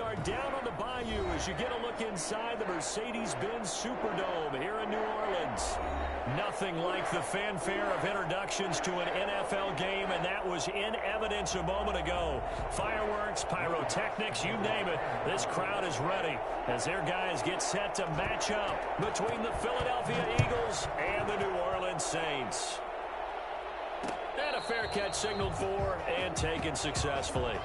are down on the bayou as you get a look inside the Mercedes-Benz Superdome here in New Orleans. Nothing like the fanfare of introductions to an NFL game, and that was in evidence a moment ago. Fireworks, pyrotechnics, you name it. This crowd is ready as their guys get set to match up between the Philadelphia Eagles and the New Orleans Saints. And a fair catch signaled for and taken successfully.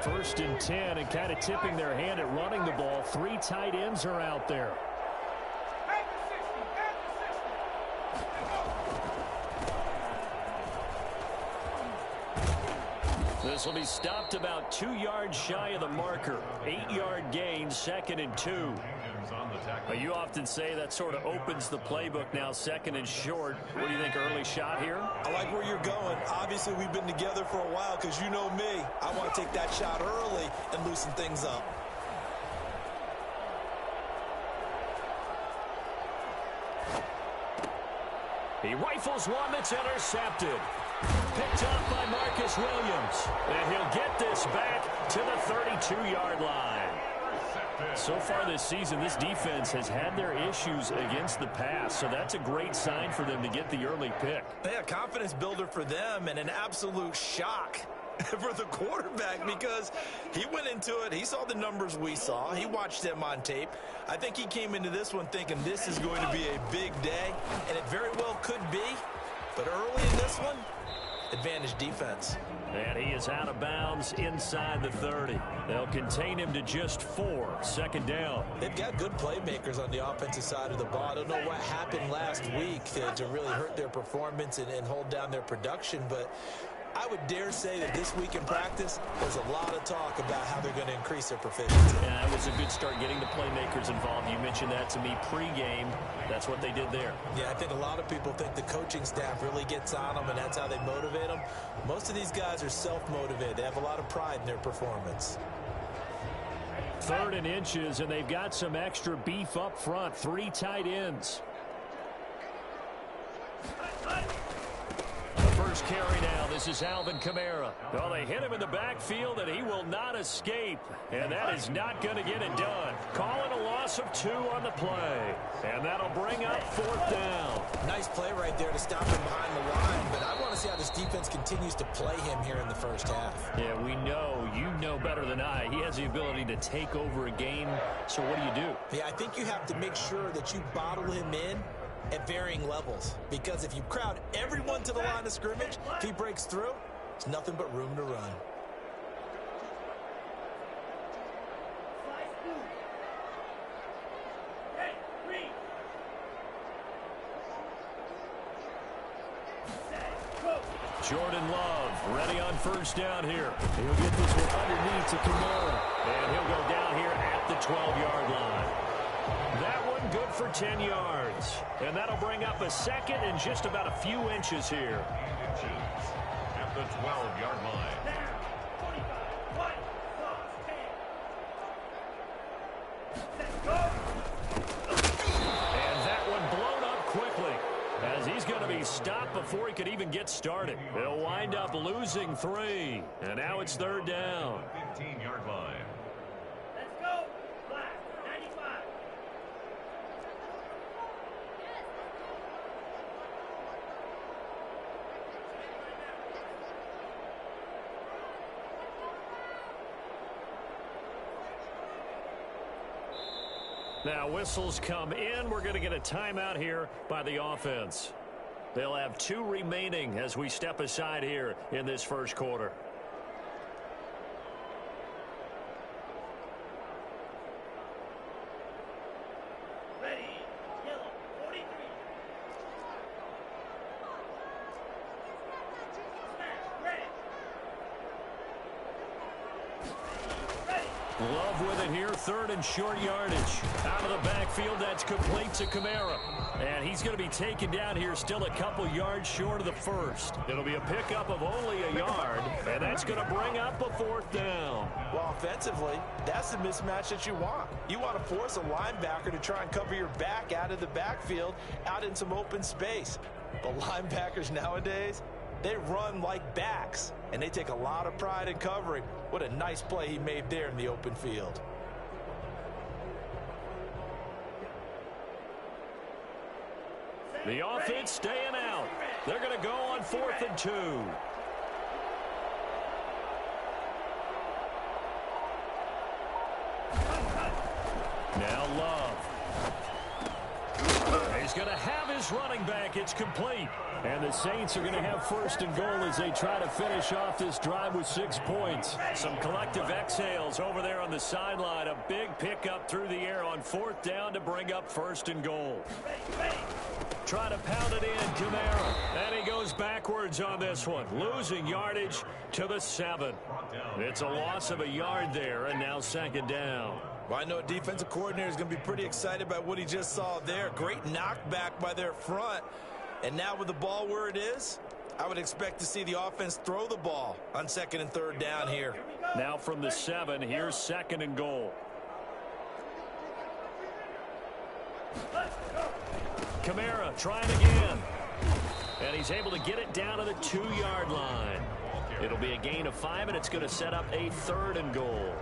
First and 10, and kind of tipping their hand at running the ball. 3 tight ends are out there. This will be stopped about 2 yards shy of the marker. 8-yard gain, 2nd and 2. You often say that sort of opens the playbook now, 2nd and short. What do you think, early shot here? I like where you're going. Obviously, we've been together for a while because you know me. I want to take that shot early and loosen things up. He rifles one that's intercepted. Picked up by Marcus Williams. And he'll get this back to the 32-yard line. So far this season, this defense has had their issues against the pass, so that's a great sign for them to get the early pick. Yeah, confidence builder for them and an absolute shock for the quarterback because he went into it. He saw the numbers we saw. He watched them on tape. I think he came into this one thinking this is going to be a big day, and it very well could be. But early in this one, advantage defense. And he is out of bounds inside the 30. They'll contain him to just 4. 2nd down. They've got good playmakers on the offensive side of the ball. I don't know what happened last week to really hurt their performance and hold down their production, but I would dare say that this week in practice, there's a lot of talk about how they're going to increase their proficiency. Yeah, it was a good start getting the playmakers involved. You mentioned that to me pregame. That's what they did there. Yeah, I think a lot of people think the coaching staff really gets on them, and that's how they motivate them. Most of these guys are self-motivated. They have a lot of pride in their performance. 3rd and inches, and they've got some extra beef up front. 3 tight ends. First carry now. This is Alvin Kamara. Well, they hit him in the backfield, and he will not escape. And that is not going to get it done. Calling a loss of 2 on the play. And that'll bring up 4th down. Nice play right there to stop him behind the line. But I want to see how this defense continues to play him here in the first half. Yeah, we know. You know better than I. He has the ability to take over a game. So what do? Yeah, I think you have to make sure that you bottle him in at varying levels, because if you crowd everyone to the line of scrimmage, if he breaks through, it's nothing but room to run. Jordan Love ready on 1st down here. He'll get this one underneath to Kamara, and he'll go down here at the 12-yard line. That one good for 10 yards. And that'll bring up a 2nd and just about a few inches here. At the 12-yard line. And that one blown up quickly, as he's going to be stopped before he could even get started. He'll wind up losing 3. And now it's 3rd down. 15-yard line. Now whistles come in. We're going to get a timeout here by the offense. They'll have 2 remaining as we step aside here in this first quarter. Ready, yellow, 43. Smash, ready. Low 12 with it here, third and short yardage. Out of the backfield, that's complete to Kamara. And he's going to be taken down here still a couple yards short of the first. It'll be a pickup of only a yard, and that's going to bring up a fourth down. Well, offensively, that's the mismatch that you want. You want to force a linebacker to try and cover your back out of the backfield, out in some open space. But linebackers nowadays, they run like backs, and they take a lot of pride in covering. What a nice play he made there in the open field. The offense staying out. They're going to go on 4th and 2. Now Love. He's going to have his running back. It's complete. And the Saints are going to have first and goal as they try to finish off this drive with 6 points. Some collective exhales over there on the sideline. A big pickup through the air on 4th down to bring up first and goal. Try to pound it in, Kamara. And he goes backwards on this one, losing yardage to the 7. It's a loss of a yard there, and now 2nd down. Well, I know a defensive coordinator is going to be pretty excited by what he just saw there. Great knockback by their front. And now with the ball where it is, I would expect to see the offense throw the ball on 2nd and 3rd down here. Now from the 7, here's 2nd and goal. Kamara trying again. And he's able to get it down to the 2-yard line. It'll be a gain of 5, and it's going to set up a 3rd and goal.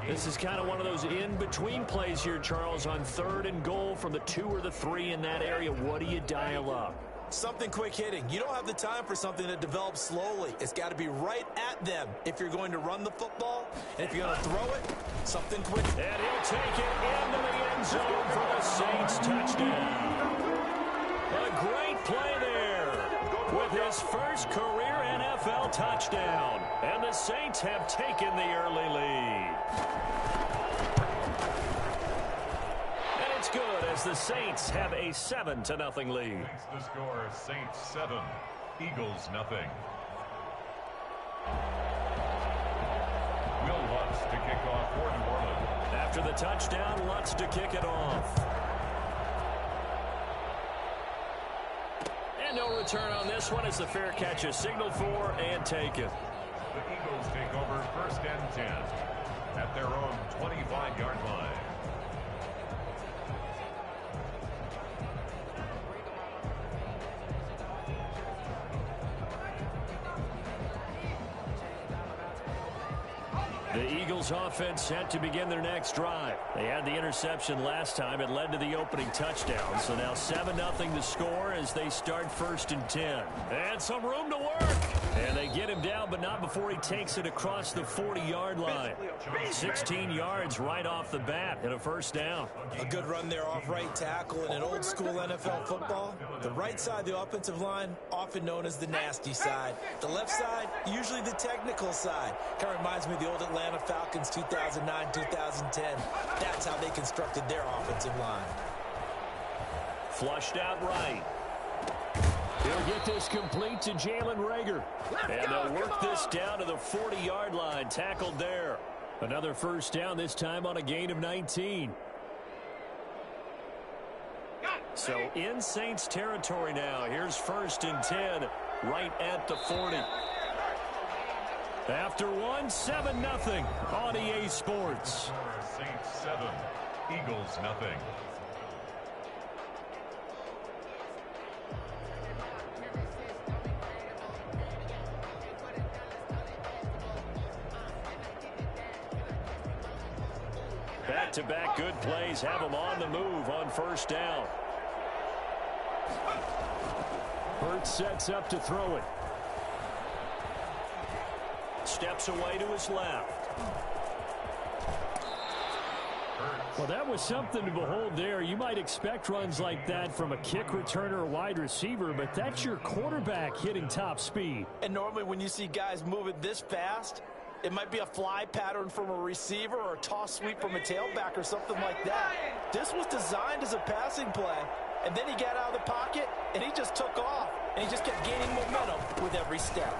This is kind of one of those in-between plays here, Charles, on 3rd and goal from the 2 or the 3 in that area. What do you dial up? Something quick hitting. You don't have the time for something that develops slowly. It's got to be right at them if you're going to run the football. And if you're going to throw it, something quick. And he'll take it into the end zone for the Saints touchdown. A great play there with his first career NFL touchdown. And the Saints have taken the early lead. And it's good as the Saints have a 7-0 lead. The score, Saints 7, Eagles nothing. Will Lutz to kick off for New Orleans. After the touchdown, Lutz to kick it off. And no return on this one as the fair catch is signaled for and taken. The Eagles take over 1st and 10 at their own 25-yard line. The Eagles offense set to begin their next drive. They had the interception last time. It led to the opening touchdown. So now 7-0 to score as they start 1st and 10. And some room to work. And they get him down, but not before he takes it across the 40-yard line. 16 yards right off the bat and a 1st down. A good run there off right tackle in an old school NFL football. The right side of the offensive line, often known as the nasty side. The left side, usually the technical side. Kind of reminds me of the old Atlanta Falcons 2009-2010. That's how they constructed their offensive line. Flushed out right. He'll get this complete to Jalen Reagor. And they'll work this down to the 40-yard line. Tackled there. Another 1st down, this time on a gain of 19. So in Saints territory now. Here's 1st and 10 right at the 40. After 7-0 on EA Sports. Saints 7, Eagles nothing. Back-to-back good plays have them on the move on 1st down. Hurts sets up to throw it. Steps away to his left. Well, that was something to behold there. You might expect runs like that from a kick returner or wide receiver, but that's your quarterback hitting top speed. And normally when you see guys moving this fast, it might be a fly pattern from a receiver or a toss sweep from a tailback or something like that. This was designed as a passing play, and then he got out of the pocket, and he just took off, and he just kept gaining momentum with every step.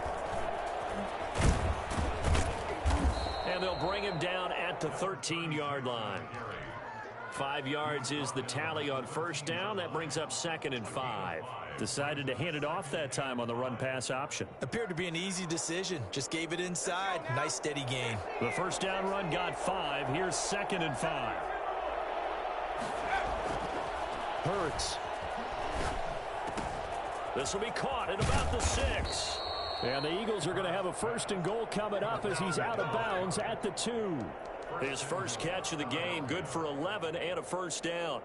And they'll bring him down at the 13-yard line. 5 yards is the tally on first down. That brings up 2nd and 5. Decided to hand it off that time on the run-pass option. Appeared to be an easy decision. Just gave it inside. Nice steady gain. The first down run got 5. Here's 2nd and 5. Hurts. This will be caught at about the 6. And the Eagles are going to have a 1st and goal coming up as he's out of bounds at the 2. His first catch of the game, good for 11 and a first down.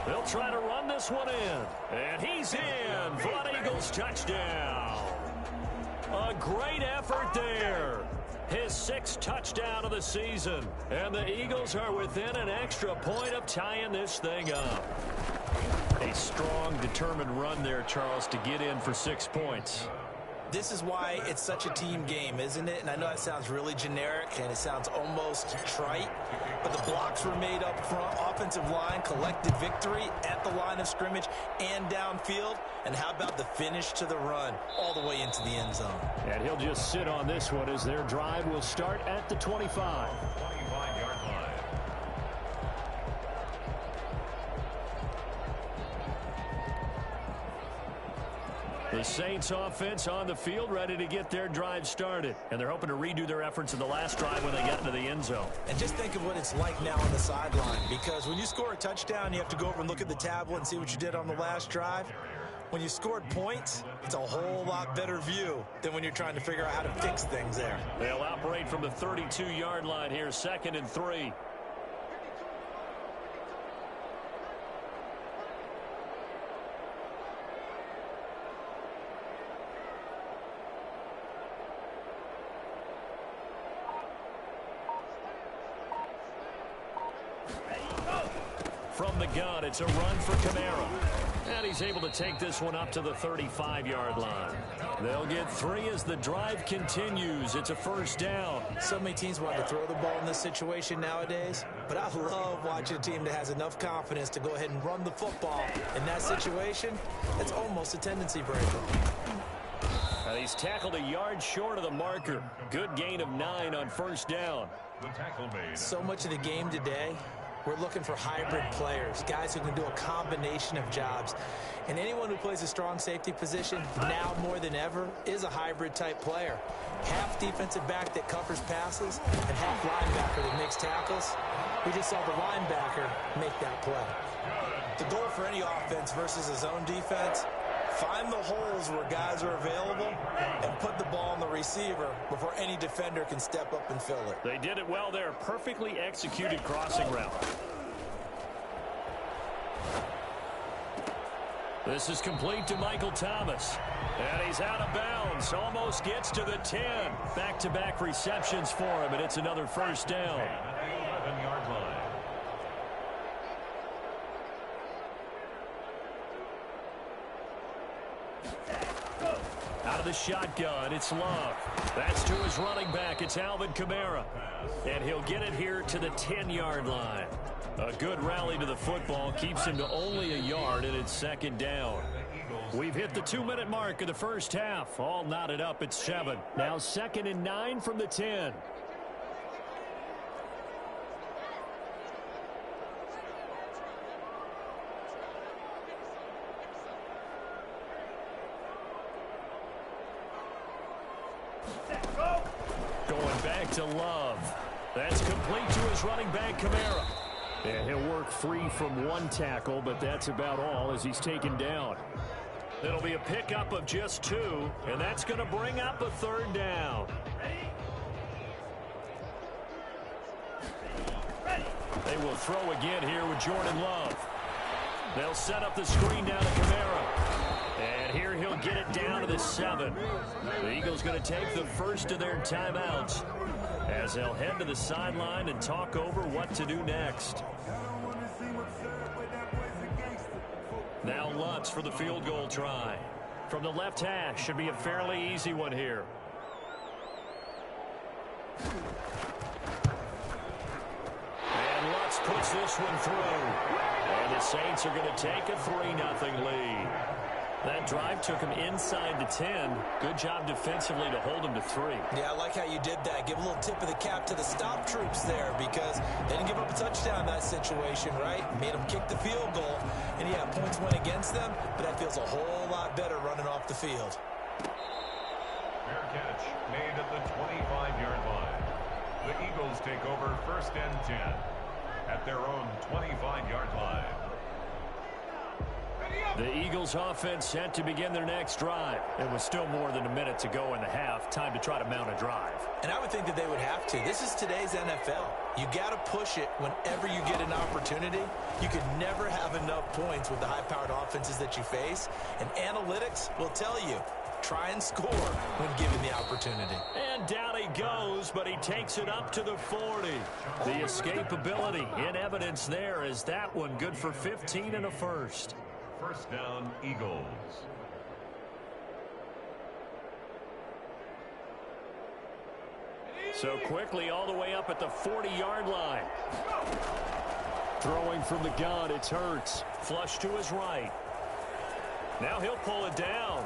They'll try to run this one in. And he's in for an Eagles touchdown. A great effort there. His 6th touchdown of the season. And the Eagles are within an extra point of tying this thing up. A strong, determined run there, Charles, to get in for 6 points. This is why it's such a team game, isn't it? And I know that sounds really generic and it sounds almost trite, but the blocks were made up front. Offensive line collected victory at the line of scrimmage and downfield. And how about the finish to the run all the way into the end zone? And he'll just sit on this one as their drive will start at the 25. 25-yard line. The Saints offense on the field ready to get their drive started. And they're hoping to redo their efforts in the last drive when they got into the end zone. And just think of what it's like now on the sideline, because when you score a touchdown, you have to go over and look at the tablet and see what you did on the last drive. When you scored points, it's a whole lot better view than when you're trying to figure out how to fix things there. They'll operate from the 32-yard line here, 2nd and 3. From the gun, it's a run for Kamara. And he's able to take this one up to the 35-yard line. They'll get 3 as the drive continues. It's a first down. So many teams want to throw the ball in this situation nowadays, but I love watching a team that has enough confidence to go ahead and run the football. In that situation, it's almost a tendency breaker. He's tackled a yard short of the marker. Good gain of 9 on first down. The tackle made. So much of the game today, we're looking for hybrid players, guys who can do a combination of jobs. And anyone who plays a strong safety position, now more than ever, is a hybrid type player. Half defensive back that covers passes and half linebacker that makes tackles. We just saw the linebacker make that play. The goal for any offense versus a zone defense, find the holes where guys are available and put the ball on the receiver before any defender can step up and fill it. They did it well there. Perfectly executed crossing route. This is complete to Michael Thomas. And he's out of bounds. Almost gets to the 10. Back-to-back receptions for him, and it's another first down. 11-yard line. Out of the shotgun, it's Love. That's to his running back. It's Alvin Kamara. And he'll get it here to the 10-yard line. A good rally to the football keeps him to only a yard, and it's 2nd down. We've hit the 2-minute mark of the first half. All knotted up at 7. Now 2nd and 9 from the 10. Going back to Love. That's complete to his running back, Kamara. And he'll work free from one tackle, but that's about all as he's taken down. It'll be a pickup of just 2, and that's going to bring up a 3rd down. They will throw again here with Jordan Love. They'll set up the screen down to Kamara. And here he'll get it down to the 7. The Eagles going to take the first of their timeouts as they'll head to the sideline and talk over what to do next. Now Lutz for the field goal try. From the left hash, should be a fairly easy one here. And Lutz puts this one through. And the Saints are going to take a 3-0 lead. That drive took him inside the 10. Good job defensively to hold him to 3. Yeah, I like how you did that. Give a little tip of the cap to the stop troops there because they didn't give up a touchdown in that situation, right? Made them kick the field goal. And, yeah, points went against them, but that feels a whole lot better running off the field. Fair catch made at the 25-yard line. The Eagles take over 1st and 10 at their own 25-yard line. The Eagles offense set to begin their next drive. It was still more than a minute to go in the half. Time to try to mount a drive. And I would think that they would have to. This is today's NFL. You got to push it whenever you get an opportunity. You can never have enough points with the high-powered offenses that you face. And analytics will tell you, try and score when given the opportunity. And down he goes, but he takes it up to the 40. The escapability in evidence there. Is that one good for 15 and a first? 1st down, Eagles. So quickly all the way up at the 40-yard line. Throwing from the gun, it's Hurts. Flush to his right. Now he'll pull it down.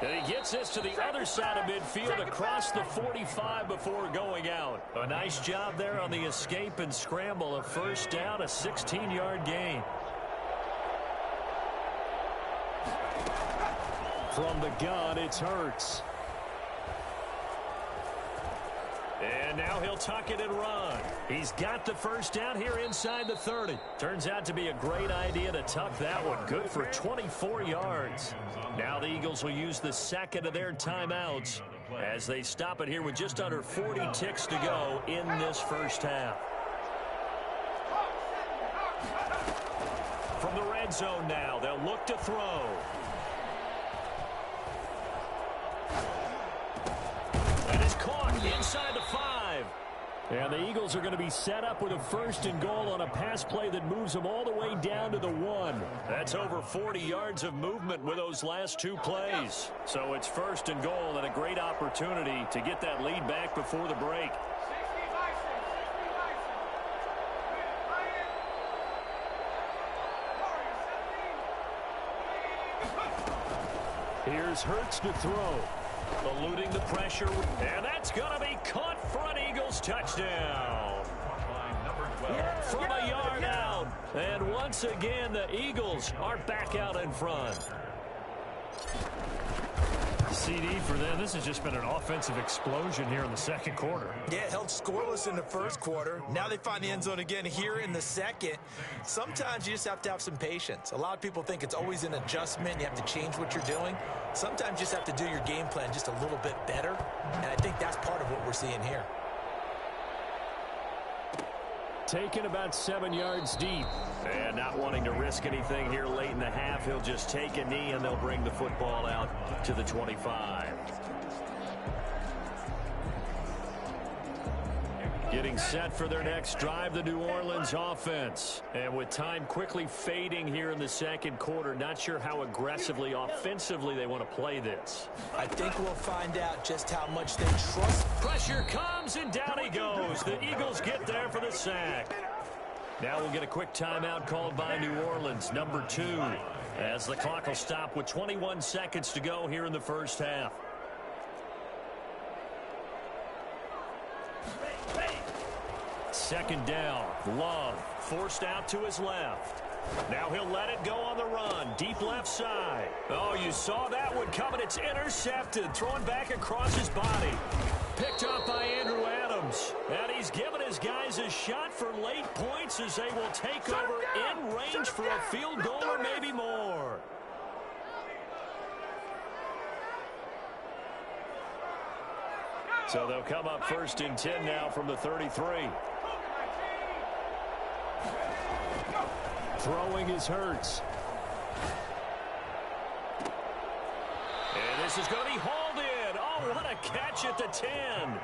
And he gets this to the other side of midfield across the 45 before going out. A nice job there on the escape and scramble. A 1st down, a 16-yard gain. From the gun, it's Hurts. And now he'll tuck it and run. He's got the 1st down here inside the 30. Turns out to be a great idea to tuck that one. Good for 24 yards. Now the Eagles will use the second of their timeouts as they stop it here with just under 40 ticks to go in this 1st half. From the red zone now, they'll look to throw. And it's caught inside the 5. And the Eagles are going to be set up with a 1st and goal on a pass play that moves them all the way down to the 1. That's over 40 yards of movement with those last 2 plays. So it's 1st and goal and a great opportunity to get that lead back before the break. Here's Hurts to throw. Eluding the pressure. And that's going to be caught for an Eagles touchdown. From a yard out. And once again, the Eagles are back out in front. CD for them. This has just been an offensive explosion here in the 2nd quarter. Yeah, held scoreless in the 1st quarter. Now they find the end zone again here in the 2nd. Sometimes you just have to have some patience. A lot of people think it's always an adjustment. You have to change what you're doing. Sometimes you just have to do your game plan just a little bit better. And I think that's part of what we're seeing here. Taken about 7 yards deep. And not wanting to risk anything here late in the half, he'll just take a knee and they'll bring the football out to the 25. Getting set for their next drive, the New Orleans offense. And with time quickly fading here in the 2nd quarter, not sure how aggressively, offensively they want to play this. I think we'll find out just how much they trust. Pressure comes and down he goes. The Eagles get there for the sack. Now we'll get a quick timeout called by New Orleans, number 2, as the clock will stop with 21 seconds to go here in the 1st half. Second down. Love forced out to his left. Now he'll let it go on the run. Deep left side. Oh, you saw that one coming. It's intercepted. Thrown back across his body. Picked up by Andrew Adams. And he's given his guys a shot for late points as they will take over in range for a field goal or maybe more. So they'll come up 1st and 10 now from the 33. Throwing is Hurts. And this is going to be hauled in. Oh, what a catch at the 10.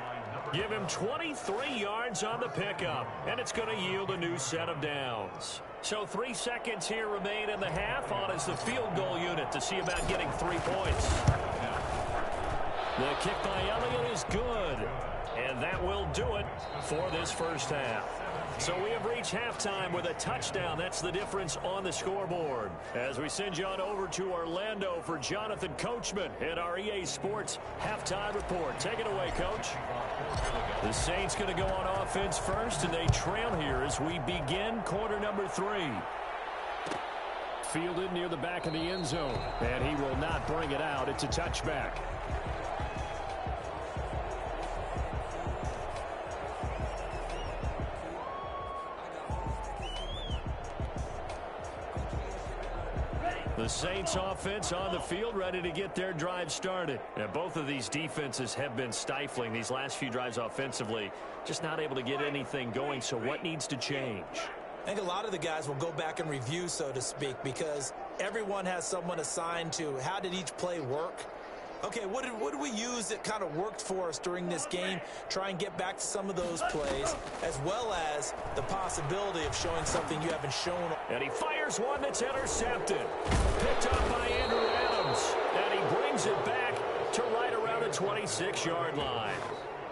Give him 23 yards on the pickup. And it's going to yield a new set of downs. So 3 seconds here remain in the half. On is the field goal unit to see about getting 3 points. The kick by Elliott is good. And that will do it for this first half. So we have reached halftime with a touchdown. That's the difference on the scoreboard. As we send you on over to Orlando for Jonathan Coachman in our EA Sports halftime report. Take it away, Coach. The Saints going to go on offense first, and they trail here as we begin quarter number 3. Fielded near the back of the end zone, and he will not bring it out. It's a touchback. The Saints offense on the field, ready to get their drive started. And both of these defenses have been stifling these last few drives offensively. Just not able to get anything going, so what needs to change? I think a lot of the guys will go back and review, so to speak, because everyone has someone assigned to how did each play work. Okay, what did we use that kind of worked for us during this game? Try and get back to some of those plays, as well as the possibility of showing something you haven't shown. And he fires one that's intercepted. Picked up by Andrew Adams. And he brings it back to right around the 26-yard line.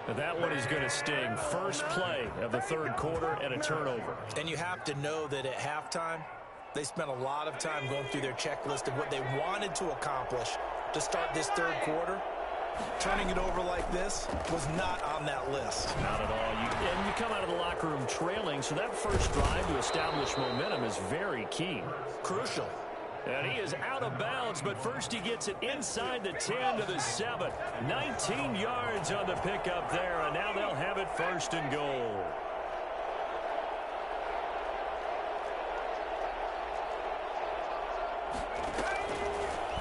And that one is going to sting. First play of the third quarter and a turnover. And you have to know that at halftime, they spent a lot of time going through their checklist of what they wanted to accomplish to start this third quarter. Turning it over like this was not on that list. Not at all. And you come out of the locker room trailing, so that first drive to establish momentum is very key. Crucial. And he is out of bounds, but first he gets it inside the 10 to the 7. 19 yards on the pickup there, and now they'll have it first and goal.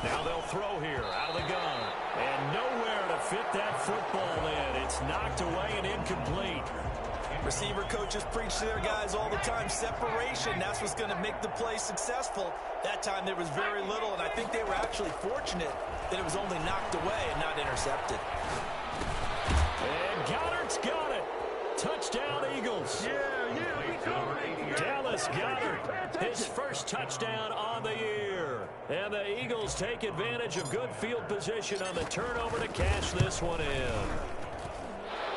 Now they'll throw here out of the gun. And nowhere to fit that football in. It's knocked away and incomplete. Receiver coaches preach to their guys all the time. Separation, that's what's going to make the play successful. That time there was very little, and I think they were actually fortunate that it was only knocked away and not intercepted. And Goddard's got it. Touchdown, Eagles. Dallas Goedert, his first touchdown on the year. And the Eagles take advantage of good field position on the turnover to cash this one in.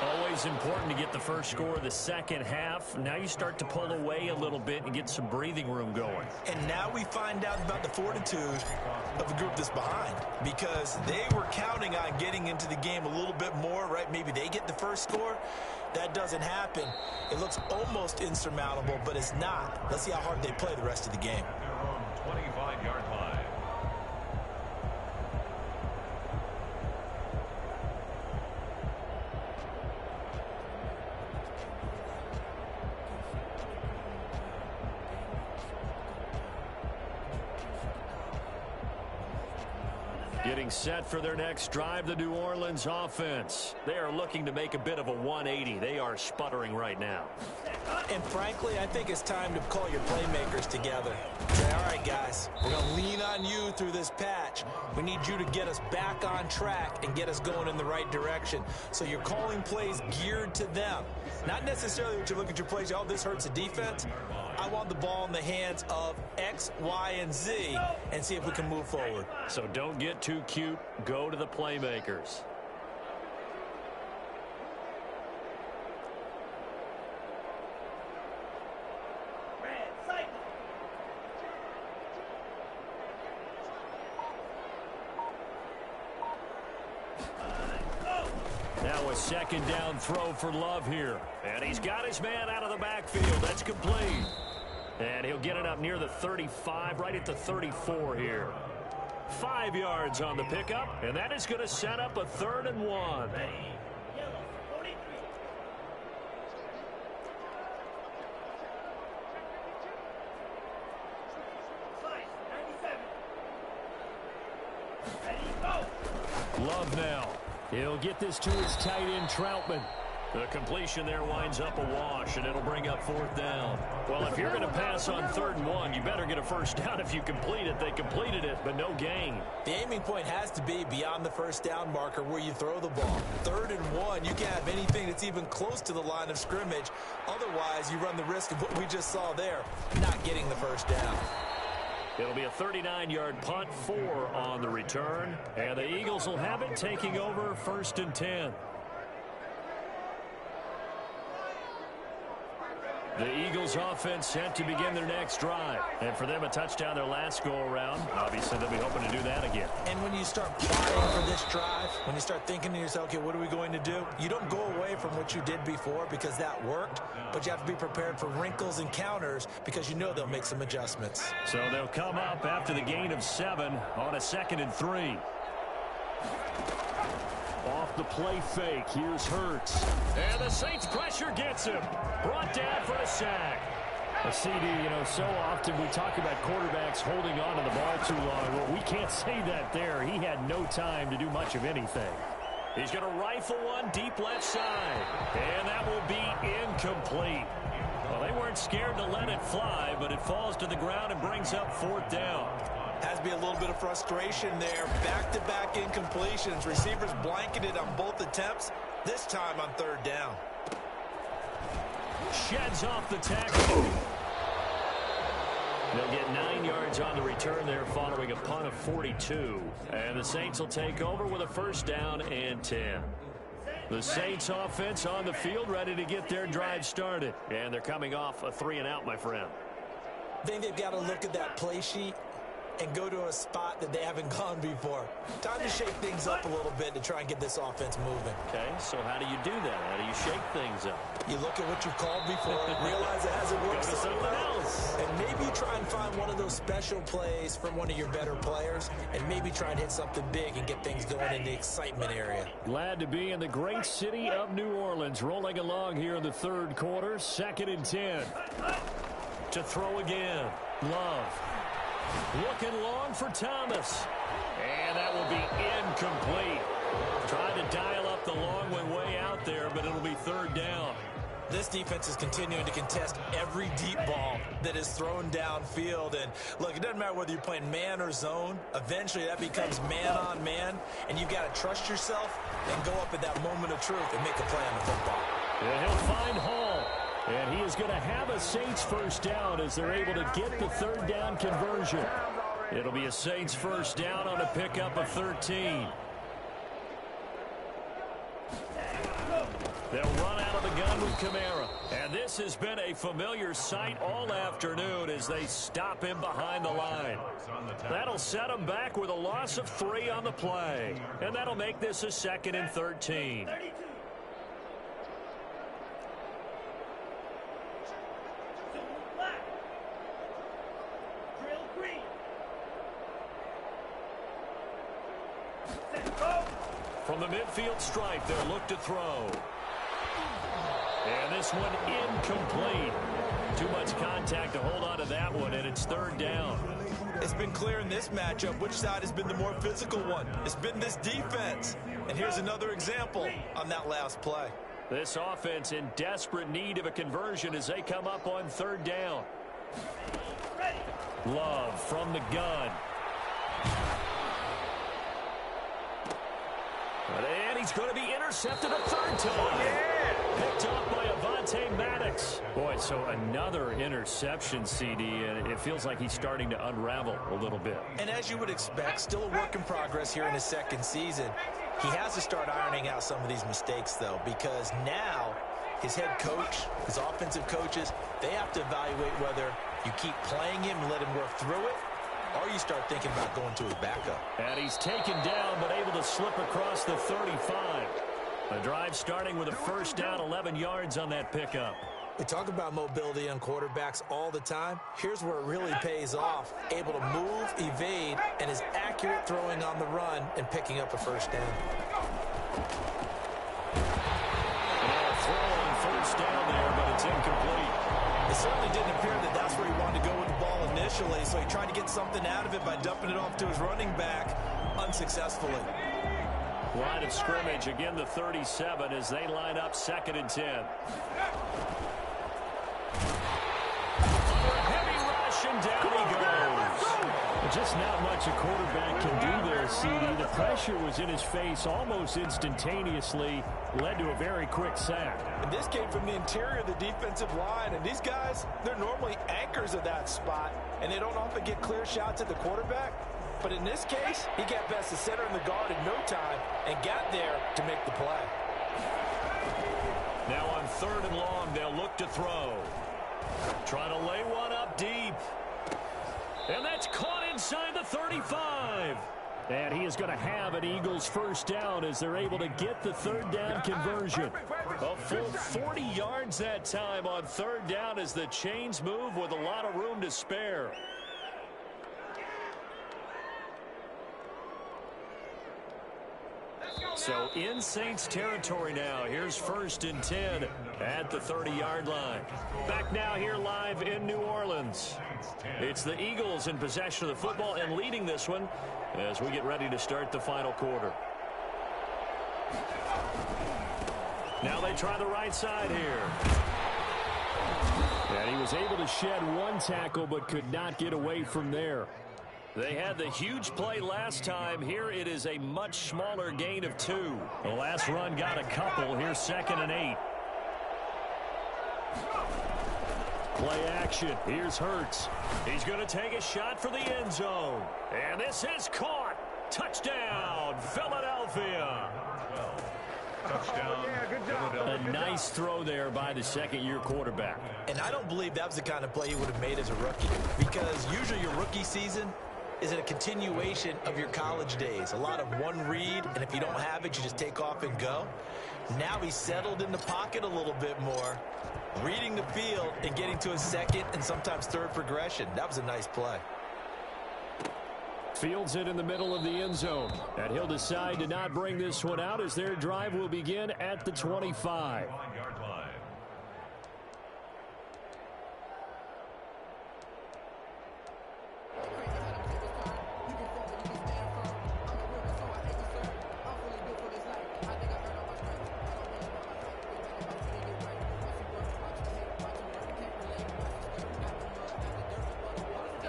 Always important to get the first score of the second half. Now you start to pull away a little bit and get some breathing room going. And now we find out about the fortitude of the group that's behind, because they were counting on getting into the game a little bit more, right? Maybe they get the first score. That doesn't happen. It looks almost insurmountable, but it's not. Let's see how hard they play the rest of the game. Their own 25-yard line. Getting set for their next drive, the New Orleans offense. They are looking to make a bit of a 180. They are sputtering right now. And frankly, I think it's time to call your playmakers together. Say, all right, guys, we're going to lean on you through this patch. We need you to get us back on track and get us going in the right direction. So you're calling plays geared to them. Not necessarily what you look at your plays, oh, this hurts the defense. I want the ball in the hands of X, Y, and Z and see if we can move forward. So don't get too cute. Go to the playmakers. Now a second down throw for Love here. And he's got his man out of the backfield. That's complete. And he'll get it up near the 35, right at the 34 here. 5 yards on the pickup, and that is going to set up a 3rd and 1. Love now. He'll get this to his tight end, Troutman. The completion there winds up a wash, and it'll bring up 4th down. Well, if you're going to pass on 3rd and 1, you better get a first down if you complete it. They completed it, but no gain. The aiming point has to be beyond the first down marker where you throw the ball. 3rd and 1, you can't have anything that's even close to the line of scrimmage. Otherwise, you run the risk of what we just saw there, not getting the first down. It'll be a 39-yard punt, 4 on the return. And the Eagles will have it, taking over 1st and 10. The Eagles offense set to begin their next drive. And for them, a touchdown their last go-around. Obviously, they'll be hoping to do that again. And when you start plotting for this drive, when you start thinking to yourself, okay, what are we going to do? You don't go away from what you did before because that worked, but you have to be prepared for wrinkles and counters because you know they'll make some adjustments. So they'll come up after the gain of 7 on a 2nd and 3. Off the play fake, here's Hurts. And the Saints pressure gets him. Brought down for a sack. A CD, so often we talk about quarterbacks holding on to the ball too long. Well, we can't say that there. He had no time to do much of anything. He's going to rifle one deep left side. And that will be incomplete. Well, they weren't scared to let it fly, but it falls to the ground and brings up 4th down. Has to be a little bit of frustration there. Back-to-back incompletions. Receivers blanketed on both attempts, this time on 3rd down. Sheds off the tackle. They'll get 9 yards on the return there following a punt of 42. And the Saints will take over with a 1st down and 10. The Saints offense on the field ready to get their drive started. And they're coming off a 3-and-out, my friend. I think they've got to look at that play sheet and go to a spot that they haven't gone before. Time to shake things up a little bit to try and get this offense moving. Okay, so how do you do that? How do you shake things up? You look at what you've called before and realize it hasn't worked Go to something else. And maybe you try and find one of those special plays from one of your better players and maybe try and hit something big and get things going in the excitement area. Glad to be in the great city of New Orleans. Rolling along here in the 3rd quarter. 2nd and 10. To throw again. Love. Looking long for Thomas. And that will be incomplete. Trying to dial up the long one way out there, but it'll be 3rd down. This defense is continuing to contest every deep ball that is thrown downfield. And look, it doesn't matter whether you're playing man or zone. Eventually that becomes man on man. And you've got to trust yourself and go up at that moment of truth and make a play on the football. And he'll find Hall. And he is going to have a Saints 1st down as they're able to get the 3rd down conversion. It'll be a Saints 1st down on a pickup of 13. They'll run out of the gun with Kamara. And this has been a familiar sight all afternoon as they stop him behind the line. That'll set him back with a loss of 3 on the play. And that'll make this a 2nd and 13. From the midfield stripe, they'll look to throw. And this one incomplete. Too much contact to hold on to that one, and it's 3rd down. It's been clear in this matchup which side has been the more physical one. It's been this defense. And here's another example on that last play. This offense in desperate need of a conversion as they come up on 3rd down. Love from the gun. And he's going to be intercepted a 3rd time. Picked off by Avonte Maddox. Boy, so another interception, CD, and it feels like he's starting to unravel a little bit. And as you would expect, still a work in progress here in his 2nd season. He has to start ironing out some of these mistakes, though, because now his head coach, his offensive coaches, they have to evaluate whether you keep playing him and let him work through it, or you start thinking about going to his backup. And he's taken down, but able to slip across the 35. The drive starting with a 1st down, 11 yards on that pickup. We talk about mobility on quarterbacks all the time. Here's where it really pays off. Able to move, evade, and is accurate throwing on the run and picking up a 1st down. And a throw on 1st down there, but it's incomplete. It certainly didn't appear that that's where he wanted to go with the ball initially, so he tried to get something out of it by dumping it off to his running back unsuccessfully. Line of scrimmage, again the 37 as they line up 2nd and 10. Heavy rush and down he goes. Just not much a quarterback can do there, CD. The pressure was in his face almost instantaneously, led to a very quick sack. And this came from the interior of the defensive line, and these guys, they're normally anchors of that spot, and they don't often get clear shots at the quarterback. But in this case, he got past the center and the guard in no time and got there to make the play. Now on 3rd and long, they'll look to throw. Trying to lay one up deep. And that's caught inside the 35. And he is going to have an Eagles first down as they're able to get the third down conversion. A full 40 yards that time on third down as the chains move with a lot of room to spare. So in Saints territory now. Here's 1st and 10 at the 30-yard line. Back now here live in New Orleans. It's the Eagles in possession of the football and leading this one as we get ready to start the final quarter. Now they try the right side here. And he was able to shed one tackle but could not get away from there. They had the huge play last time. Here it is a much smaller gain of 2. The last run got a couple. Here's 2nd and 8. Play action. Here's Hurts. He's going to take a shot for the end zone. And this is caught. Touchdown, Philadelphia. Touchdown, Philadelphia. A nice throw there by the second-year quarterback. And I don't believe that was the kind of play he would have made as a rookie, because usually your rookie season is a continuation of your college days. A lot of one read, and if you don't have it, you just take off and go. Now he's settled in the pocket a little bit more, reading the field and getting to his second and sometimes third progression. That was a nice play. Fields it in the middle of the end zone. And he'll decide to not bring this one out as their drive will begin at the 25.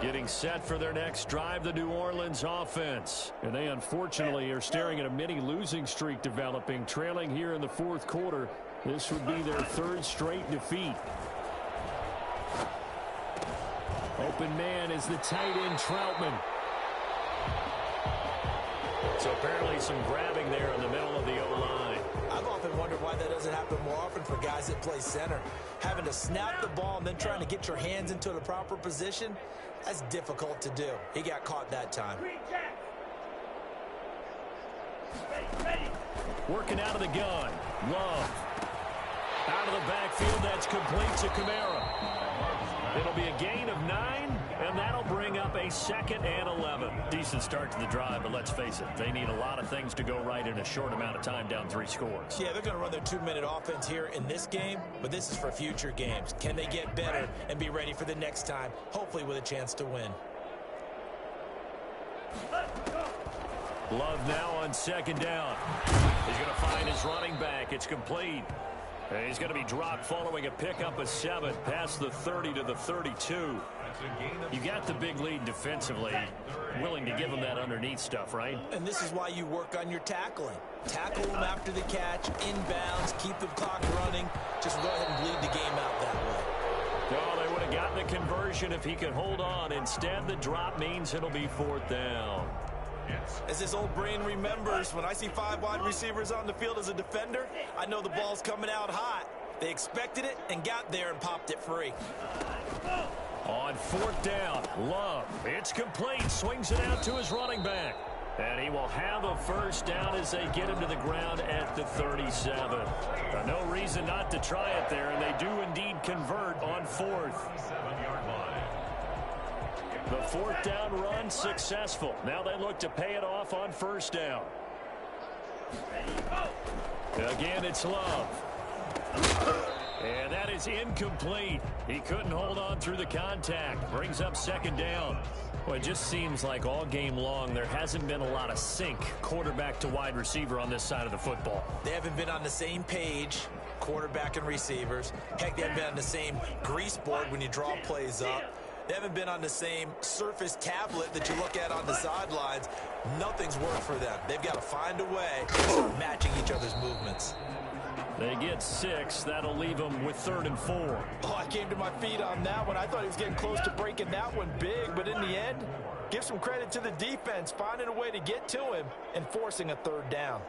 Getting set for their next drive, the New Orleans offense. And they unfortunately are staring at a mini losing streak developing, trailing here in the fourth quarter. This would be their 3rd straight defeat. Open man is the tight end Troutman. So apparently some grabbing there in the middle of the O-line. I've often wondered why that doesn't happen more often for guys that play center. Having to snap the ball and then trying to get your hands into the proper position, that's difficult to do. He got caught that time. Working out of the gun. Love. Out of the backfield, that's complete to Kamara. It'll be a gain of 9, and that'll bring up a 2nd and 11. Decent start to the drive, but let's face it, they need a lot of things to go right in a short amount of time, down 3 scores. Yeah, they're going to run their 2-minute offense here in this game, but this is for future games. Can they get better and be ready for the next time, hopefully with a chance to win? Love now on 2nd down. He's going to find his running back. It's complete. And he's going to be dropped following a pickup of 7 past the 30 to the 32. You got the big lead defensively. Willing to give him that underneath stuff, right? And this is why you work on your tackling. Tackle them after the catch, inbounds, keep the clock running. Just go ahead and bleed the game out that way. Oh, they would have gotten the conversion if he could hold on. Instead, the drop means it'll be 4th down. As this old brain remembers, when I see 5 wide receivers on the field as a defender, I know the ball's coming out hot. They expected it and got there and popped it free. On 4th down, Love. It's complete. Swings it out to his running back. And he will have a first down as they get him to the ground at the 37. No reason not to try it there, and they do indeed convert on 4th. 7-yard line. The 4th down run successful. Now they look to pay it off on 1st down. Again, it's Love. And that is incomplete. He couldn't hold on through the contact. Brings up 2nd down. Well, it just seems like all game long there hasn't been a lot of sync quarterback to wide receiver on this side of the football. They haven't been on the same page, quarterback and receivers. Heck, they haven't been on the same grease board when you draw plays up. They haven't been on the same surface tablet that you look at on the sidelines. Nothing's worked for them. They've got to find a way to start matching each other's movements. They get 6. That'll leave them with 3rd and 4. Oh, I came to my feet on that one. I thought he was getting close to breaking that one big, but in the end, give some credit to the defense, finding a way to get to him and forcing a 3rd down.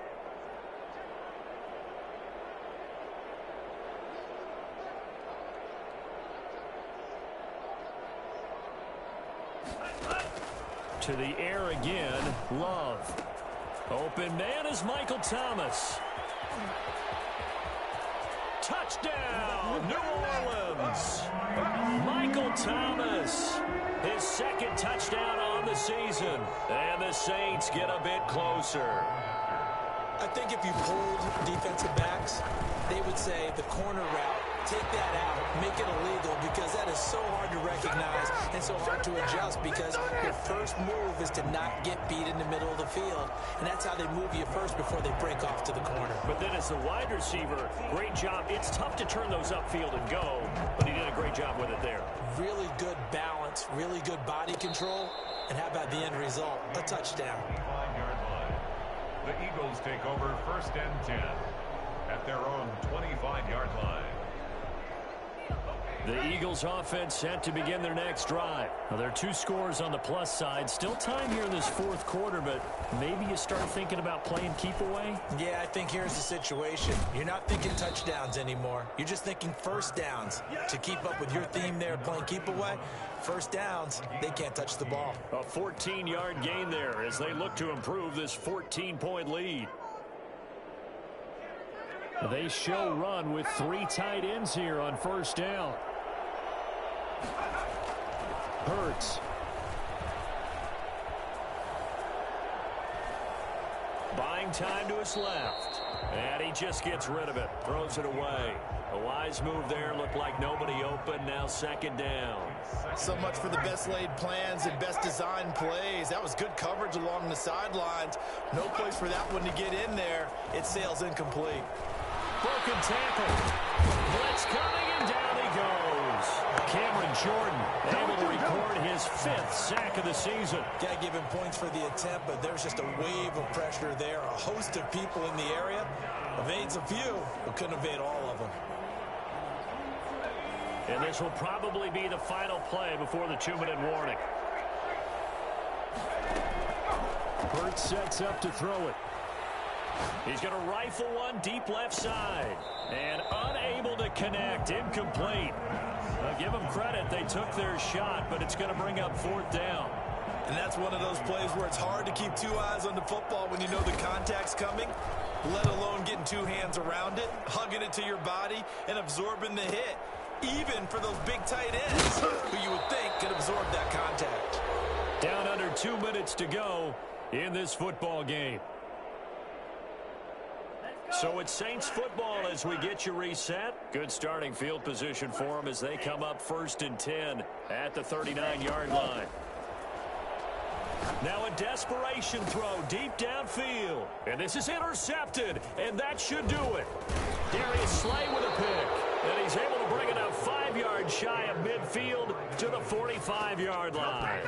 To the air again, Love. Open man is Michael Thomas. Touchdown, New Orleans. Michael Thomas, his second touchdown on the season. And the Saints get a bit closer. I think if you pulled defensive backs, they would say the corner route, take that out, make it illegal, because that is so hard to recognize and so hard to adjust, because your first move is to not get beat in the middle of the field, and that's how they move you first before they break off to the corner. But then as the wide receiver, great job. It's tough to turn those upfield and go, but he did a great job with it there. Really good balance, really good body control, and how about the end result? A touchdown. 25-yard line. The Eagles take over 1st and 10 at their own 25-yard line. The Eagles offense set to begin their next drive. Now, there are 2 scores on the plus side. Still time here in this 4th quarter, but maybe you start thinking about playing keep away? Yeah, I think here's the situation. You're not thinking touchdowns anymore. You're just thinking first downs. To keep up with your theme there, playing keep away, first downs, they can't touch the ball. A 14-yard gain there as they look to improve this 14-point lead. They show run with 3 tight ends here on first down. Hurts. Buying time to his left. And he just gets rid of it. Throws it away. A wise move there. Looked like nobody open. Now 2nd down. So much for the best laid plans and best designed plays. That was good coverage along the sidelines. No place for that one to get in there. It sails incomplete. Broken tackle. Blitz coming, and down he goes. Cameron Jordan able to record his 5th sack of the season. Got to give him points for the attempt, but there's just a wave of pressure there. A host of people in the area. Evades a few, but couldn't evade all of them. And this will probably be the final play before the 2-minute warning. Hurts sets up to throw it. He's going to rifle one deep left side. And unable to connect. Incomplete. I'll give them credit. They took their shot, but it's going to bring up 4th down. And that's one of those plays where it's hard to keep 2 eyes on the football when you know the contact's coming, let alone getting 2 hands around it, hugging it to your body, and absorbing the hit. Even for those big tight ends, who you would think could absorb that contact. Down under 2 minutes to go in this football game. So it's Saints football as we get you reset. Good starting field position for them as they come up 1st and 10 at the 39-yard line. Now a desperation throw deep downfield. And this is intercepted, and that should do it. Darius Slay with a pick. And he's able to bring it up 5 yards shy of midfield to the 45-yard line.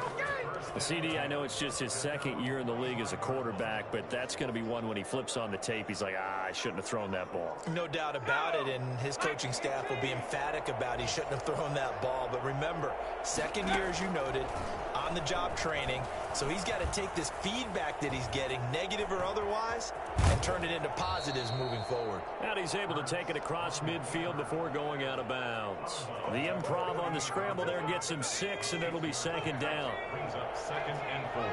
The CD, I know it's just his 2nd year in the league as a quarterback, but that's going to be one when he flips on the tape. He's like, I shouldn't have thrown that ball. No doubt about it, and his coaching staff will be emphatic about he shouldn't have thrown that ball. But remember, 2nd year, as you noted, on-the-job training. So he's got to take this feedback that he's getting, negative or otherwise, and turn it into positives moving forward. And he's able to take it across midfield before going out of bounds. The improv on the scramble there gets him 6, and it'll be 2nd down. Brings up 2nd and 4.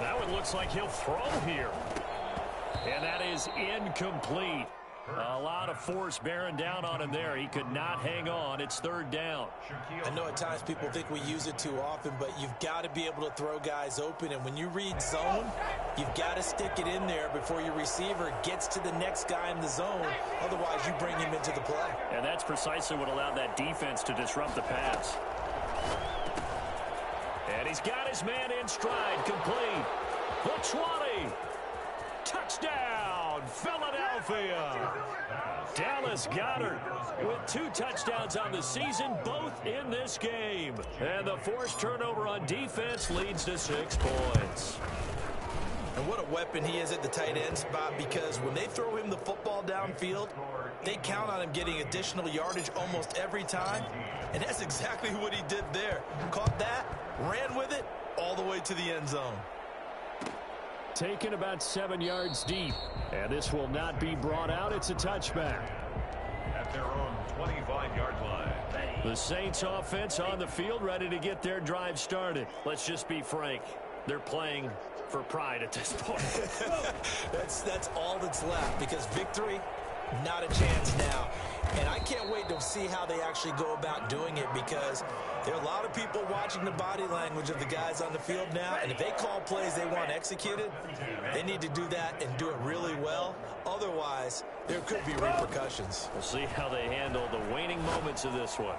That one looks like he'll throw here. And that is incomplete. A lot of force bearing down on him there. He could not hang on. It's 3rd down. I know at times people think we use it too often, but you've got to be able to throw guys open. And when you read zone, you've got to stick it in there before your receiver gets to the next guy in the zone. Otherwise, you bring him into the play. And that's precisely what allowed that defense to disrupt the pass. And he's got his man in stride, complete. The 20. Touchdown, Philadelphia. Dallas Goedert with 2 touchdowns on the season, both in this game. And the forced turnover on defense leads to 6 points. And what a weapon he is at the tight end spot, because when they throw him the football downfield, they count on him getting additional yardage almost every time. And that's exactly what he did there. Caught that, ran with it, all the way to the end zone. Taken about 7 yards deep. And this will not be brought out. It's a touchback. At their own 25-yard line. The Saints offense on the field, ready to get their drive started. Let's just be frank. They're playing for pride at this point. That's all that's left, because victory, not a chance now. And I can't wait to see how they actually go about doing it, because there are a lot of people watching the body language of the guys on the field now, and if they call plays they want executed, they need to do that and do it really well. Otherwise, there could be repercussions. We'll see how they handle the waning moments of this one.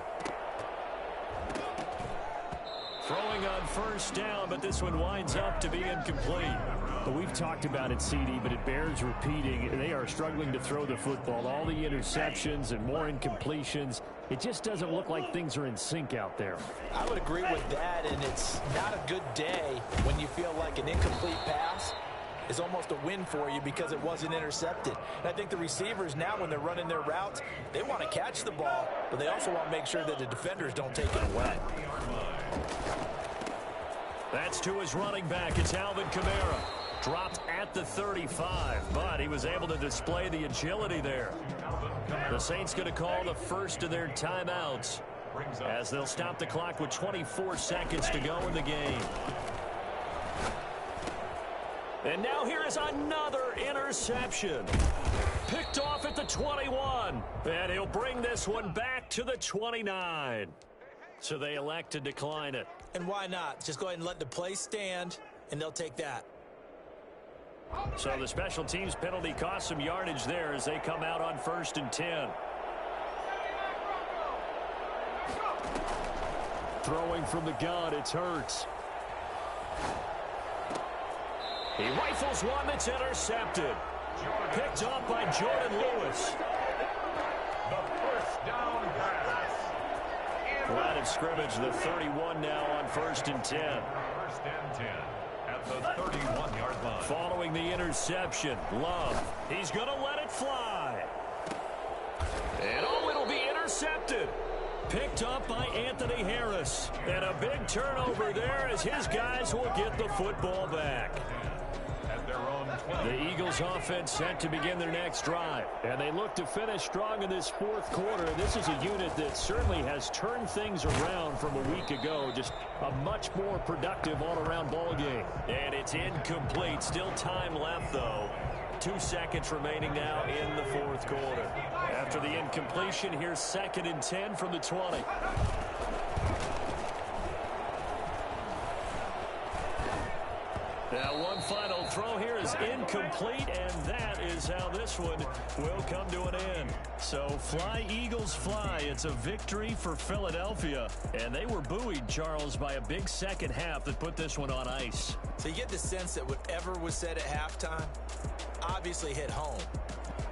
Throwing on first down, but this one winds up to be incomplete. But we've talked about it, CD, but it bears repeating. They are struggling to throw the football. All the interceptions and more incompletions. It just doesn't look like things are in sync out there. I would agree with that, and it's not a good day when you feel like an incomplete pass is almost a win for you because it wasn't intercepted. And I think the receivers now, when they're running their routes, they want to catch the ball, but they also want to make sure that the defenders don't take it away. That's to his running back. It's Alvin Kamara. Dropped at the 35, but he was able to display the agility there. The Saints going to call the first of their timeouts as they'll stop the clock with 24 seconds to go in the game. And now here is another interception. Picked off at the 21, and he'll bring this one back to the 29. So they elect to decline it. And why not? Just go ahead and let the play stand, and they'll take that. So the special teams penalty cost some yardage there as they come out on 1st and 10. Throwing from the gun, it's Hurts. He rifles one that's intercepted. Picked up by Jordan Lewis. The first down pass. Line of scrimmage, the 31 now on 1st and 10. 1st and 10 at the 31-yard line. Following the interception, Love. He's going to let it fly. And it'll be intercepted. Picked up by Anthony Harris. And a big turnover there as his guys will get the football back. At their own 20. The Eagles offense set to begin their next drive. And they look to finish strong in this 4th quarter. This is a unit that certainly has turned things around from a week ago. Just a much more productive all-around ball game. And it's incomplete. Still time left, though. 2 seconds remaining now in the 4th quarter. After the incompletion, here's 2nd and 10 from the 20. Now one final throw here is incomplete, and that is how this one will come to an end. So fly, Eagles, fly. It's a victory for Philadelphia. And they were buoyed, Charles, by a big second half that put this one on ice. So you get the sense that whatever was said at halftime obviously hit home.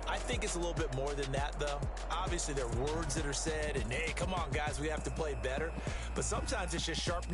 I think it's a little bit more than that, though. Obviously, there are words that are said, and, hey, come on, guys, we have to play better. But sometimes it's just sharp